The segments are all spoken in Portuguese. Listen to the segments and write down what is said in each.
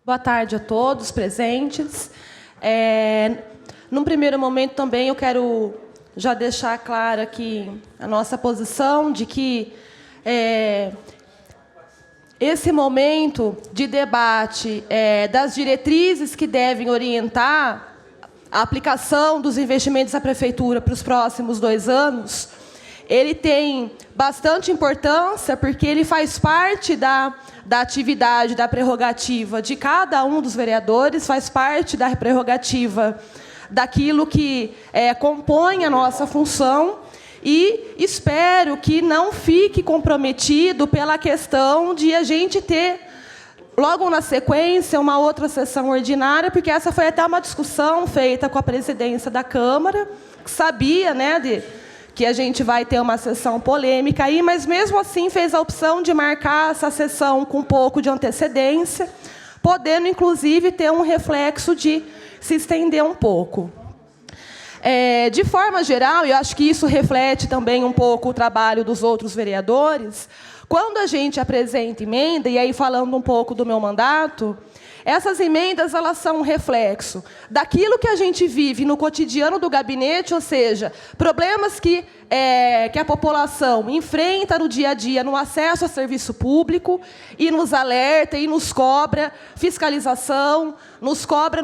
Boa tarde a todos presentes. Num primeiro momento também eu quero já deixar clara aqui a nossa posição de que esse momento de debate das diretrizes que devem orientar a aplicação dos investimentos da Prefeitura para os próximos 2 anos, ele tem bastante importância, porque ele faz parte da atividade, da prerrogativa de cada um dos vereadores, faz parte da prerrogativa daquilo que compõe a nossa função, e espero que não fique comprometido pela questão de a gente ter, logo na sequência, uma outra sessão ordinária, porque essa foi até uma discussão feita com a presidência da Câmara, que sabia, que a gente vai ter uma sessão polêmica aí, mas mesmo assim fez a opção de marcar essa sessão com um pouco de antecedência, podendo, inclusive, ter um reflexo de se estender um pouco. De forma geral, e eu acho que isso reflete também um pouco o trabalho dos outros vereadores, quando a gente apresenta emenda, e aí falando um pouco do meu mandato, essas emendas elas são um reflexo daquilo que a gente vive no cotidiano do gabinete, ou seja, problemas que a população enfrenta no dia a dia no acesso a serviço público, e nos alerta e nos cobra fiscalização, nos cobra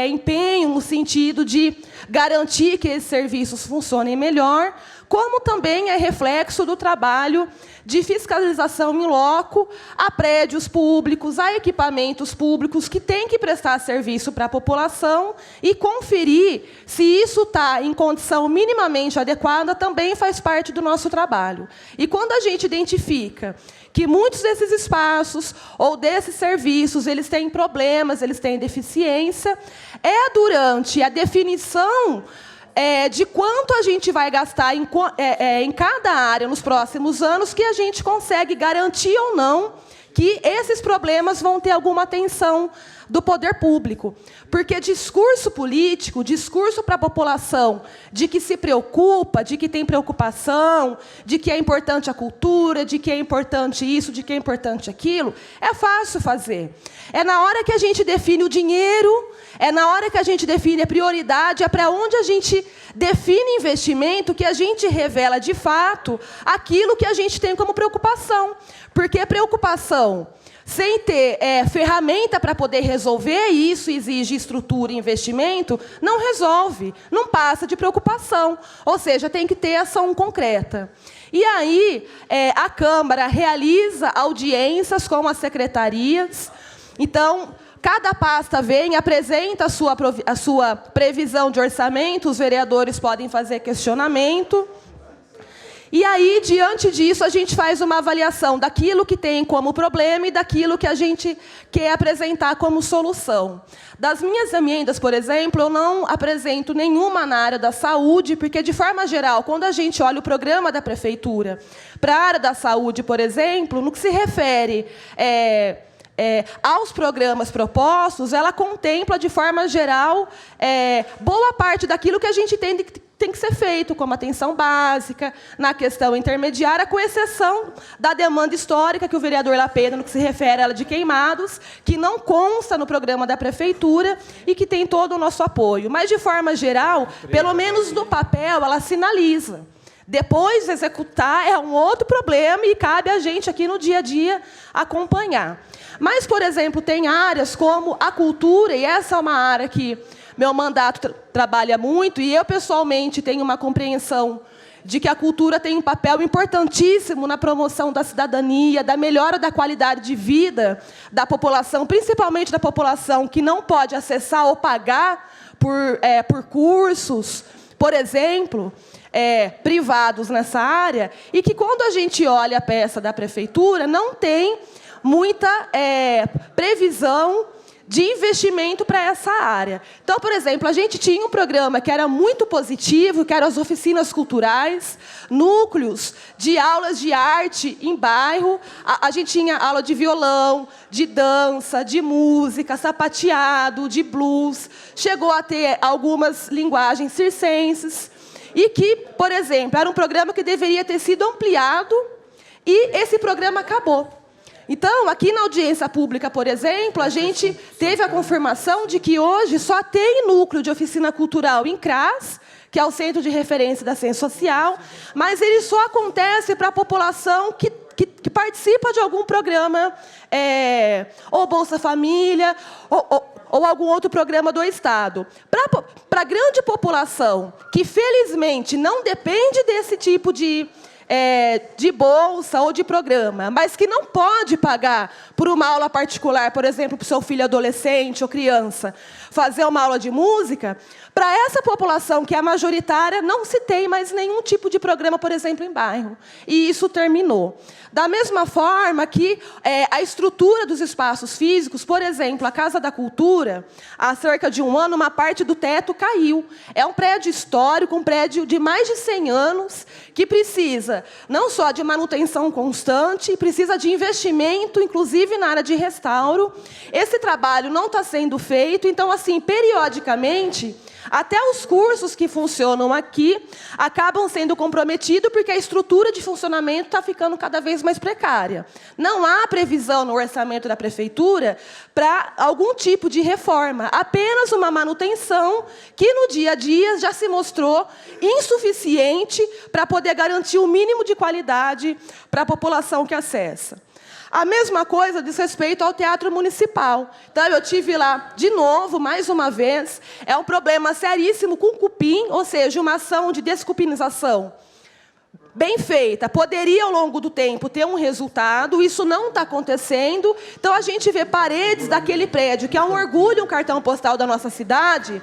empenho no sentido de garantir que esses serviços funcionem melhor, como também é reflexo do trabalho de fiscalização in loco a prédios públicos, a equipamentos públicos que têm que prestar serviço para a população, e conferir se isso está em condição minimamente adequada também faz parte do nosso trabalho. E quando a gente identifica que muitos desses espaços ou desses serviços eles têm problemas, eles têm deficiência, durante a definição de quanto a gente vai gastar em cada área nos próximos anos que a gente consegue garantir ou não que esses problemas vão ter alguma atenção do poder público. Porque discurso político, discurso para a população de que se preocupa, de que tem preocupação, de que é importante a cultura, de que é importante isso, de que é importante aquilo, é fácil fazer. É na hora que a gente define o dinheiro, é na hora que a gente define a prioridade, é para onde a gente define investimento que a gente revela, de fato, aquilo que a gente tem como preocupação. Porque preocupação sem ter ferramenta para poder resolver, e isso exige estrutura e investimento, não resolve, não passa de preocupação. Ou seja, tem que ter ação concreta. E aí, a Câmara realiza audiências com as secretarias. Então, cada pasta vem, apresenta a sua previsão de orçamento, os vereadores podem fazer questionamento. E aí, diante disso, a gente faz uma avaliação daquilo que tem como problema e daquilo que a gente quer apresentar como solução. Das minhas emendas, por exemplo, eu não apresento nenhuma na área da saúde, porque, de forma geral, quando a gente olha o programa da Prefeitura para a área da saúde, por exemplo, no que se refere aos programas propostos, ela contempla, de forma geral, boa parte daquilo que a gente tem que ser feito, como atenção básica, na questão intermediária, com exceção da demanda histórica que o vereador Lapena, no que se refere a ela de queimados, que não consta no programa da Prefeitura e que tem todo o nosso apoio. Mas, de forma geral, pelo menos no papel, ela sinaliza. Depois, executar é um outro problema e cabe a gente aqui no dia a dia acompanhar. Mas, por exemplo, tem áreas como a cultura, e essa é uma área que meu mandato trabalha muito, e eu, pessoalmente, tenho uma compreensão de que a cultura tem um papel importantíssimo na promoção da cidadania, da melhora da qualidade de vida da população, principalmente da população que não pode acessar ou pagar por cursos, por exemplo, privados nessa área, e que, quando a gente olha a peça da Prefeitura, não tem muita previsão de investimento para essa área. Então, por exemplo, a gente tinha um programa que era muito positivo, que eram as oficinas culturais, núcleos de aulas de arte em bairro. A gente tinha aula de violão, de dança, de música, sapateado, de blues. Chegou a ter algumas linguagens circenses. E que, por exemplo, era um programa que deveria ter sido ampliado, e esse programa acabou. Então, aqui na audiência pública, por exemplo, a gente teve a confirmação de que hoje só tem núcleo de oficina cultural em CRAS, que é o Centro de Referência da Ciência Social, mas ele só acontece para a população que participa de algum programa, ou Bolsa Família, ou algum outro programa do Estado. Para a grande população, que felizmente não depende desse tipo de bolsa ou de programa, mas que não pode pagar por uma aula particular, por exemplo, para o seu filho adolescente ou criança, fazer uma aula de música, para essa população que é majoritária, não se tem mais nenhum tipo de programa, por exemplo, em bairro. E isso terminou. Da mesma forma que a estrutura dos espaços físicos, por exemplo, a Casa da Cultura, há cerca de um ano, uma parte do teto caiu. É um prédio histórico, um prédio de mais de 100 anos, que precisa não só de manutenção constante, precisa de investimento, inclusive na área de restauro. Esse trabalho não está sendo feito, então, assim, periodicamente, até os cursos que funcionam aqui acabam sendo comprometidos porque a estrutura de funcionamento está ficando cada vez mais precária. Não há previsão no orçamento da prefeitura para algum tipo de reforma, apenas uma manutenção que, no dia a dia, já se mostrou insuficiente para poder garantir o mínimo de qualidade para a população que acessa. A mesma coisa diz respeito ao Teatro Municipal. Então, eu tive lá, de novo, mais uma vez, é um problema seríssimo com cupim, ou seja, uma ação de descupinização bem feita. Poderia, ao longo do tempo, ter um resultado, isso não está acontecendo. Então, a gente vê paredes daquele prédio, que é um orgulho, um cartão postal da nossa cidade,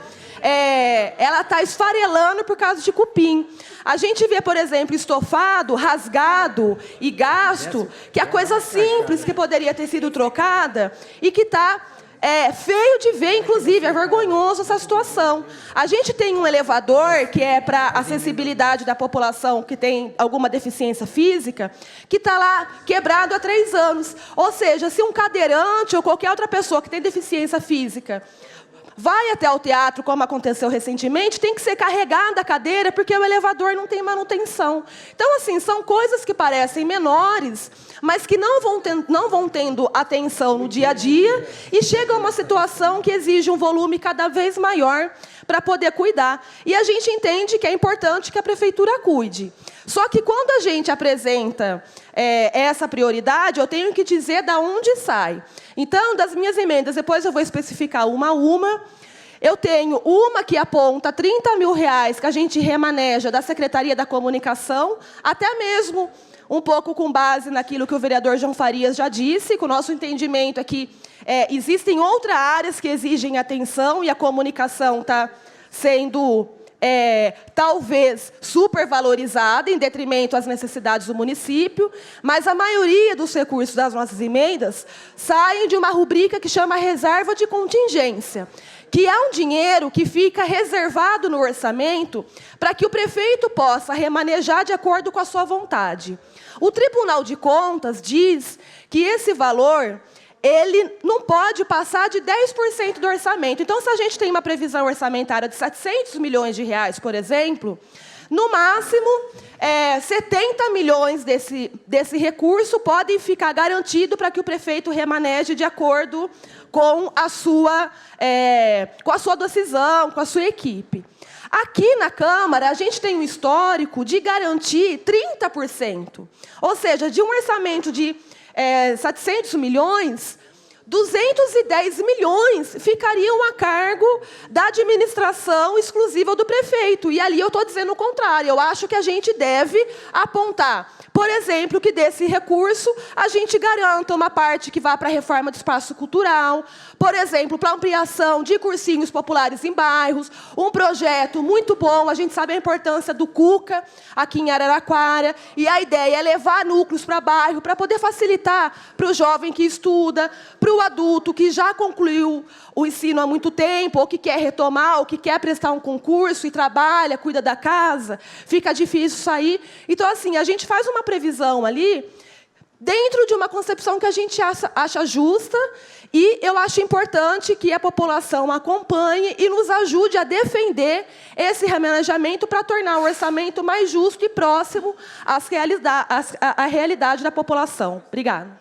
ela está esfarelando por causa de cupim. A gente vê, por exemplo, estofado, rasgado e gasto, que é coisa simples que poderia ter sido trocada e que está feio de ver, inclusive, é vergonhoso essa situação. A gente tem um elevador que é para a acessibilidade da população que tem alguma deficiência física, que está lá quebrado há 3 anos. Ou seja, se um cadeirante ou qualquer outra pessoa que tem deficiência física vai até o teatro, como aconteceu recentemente, tem que ser carregada a cadeira, porque o elevador não tem manutenção. Então, assim, são coisas que parecem menores, mas que não vão tendo atenção no dia a dia, e chega a uma situação que exige um volume cada vez maior para poder cuidar. E a gente entende que é importante que a prefeitura cuide. Só que, quando a gente apresenta essa prioridade, eu tenho que dizer de onde sai. Então, das minhas emendas, depois eu vou especificar uma a uma. Eu tenho uma que aponta 30 mil reais que a gente remaneja da Secretaria da Comunicação, até mesmo um pouco com base naquilo que o vereador João Farias já disse, que o nosso entendimento é que existem outras áreas que exigem atenção e a comunicação está sendo talvez supervalorizada em detrimento às necessidades do município, mas a maioria dos recursos das nossas emendas saem de uma rubrica que chama reserva de contingência, que é um dinheiro que fica reservado no orçamento para que o prefeito possa remanejar de acordo com a sua vontade. O Tribunal de Contas diz que esse valor ele não pode passar de 10% do orçamento. Então, se a gente tem uma previsão orçamentária de 700 milhões de reais, por exemplo, no máximo, 70 milhões desse recurso podem ficar garantido para que o prefeito remaneje de acordo com a sua decisão, com a sua equipe. Aqui na Câmara, a gente tem um histórico de garantir 30%. Ou seja, de um orçamento de 700 milhões, 210 milhões ficariam a cargo da administração exclusiva do prefeito. E ali eu estou dizendo o contrário. Eu acho que a gente deve apontar, por exemplo, que desse recurso a gente garanta uma parte que vá para a reforma do espaço cultural, por exemplo, para ampliação de cursinhos populares em bairros, um projeto muito bom, a gente sabe a importância do Cuca, aqui em Araraquara, e a ideia é levar núcleos para bairro, para poder facilitar para o jovem que estuda, para o adulto que já concluiu o ensino há muito tempo, ou que quer retomar, ou que quer prestar um concurso e trabalha, cuida da casa, fica difícil sair. Então, assim, a gente faz uma previsão ali, dentro de uma concepção que a gente acha justa, e eu acho importante que a população acompanhe e nos ajude a defender esse remanejamento para tornar o orçamento mais justo e próximo à realidade da população. Obrigada.